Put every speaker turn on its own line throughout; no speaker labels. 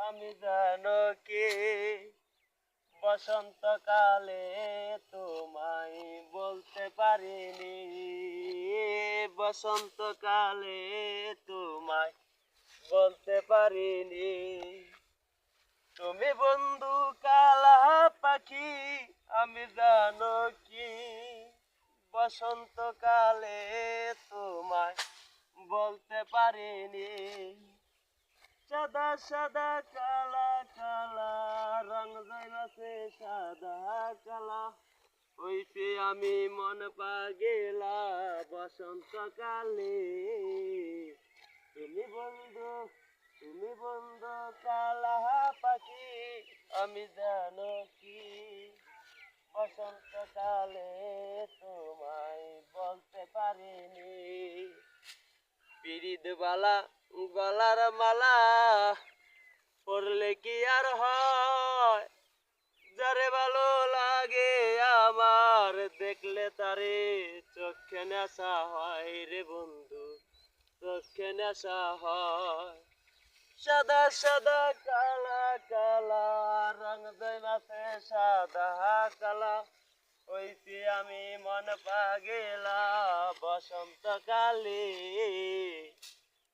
আমি জানো কি বসন্তকালে তোমায় বলতে পারিনি, বসন্তকালে তোমায় বলতে পারিনি। তুমি বন্ধু কালা পাখি, আমি জানো কি বসন্তকালে তোমায় বলতে পারিনি। সাদা সাদা কালা কালা রং জৈবাসে সাদা কালা, ওই পে আমি মন পাগেলা বসন্তকালে। তুমি বন্ধু কালা পাখি, আমি জানো কি বসন্তকালে তোমায় বলতে পারিনি। পিরিত বালা গলার মালা পড়লে কি আর হয়, যারে ভালো লাগে আমার দেখলে তারে চোখে নেশা হয় রে বন্ধু, চোখে নেশা হয়। সাদা সাদা কালা কালা রং জৈবাসে সাদা কালা, ওই আমি মন পাগেলা বসন্তকালে।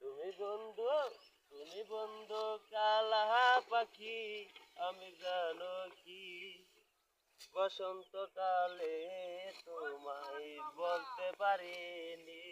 তুমি বন্ধু কালা পাখি, আমি জানো কি বসন্তকালে তোমায় বলতে পারিনি।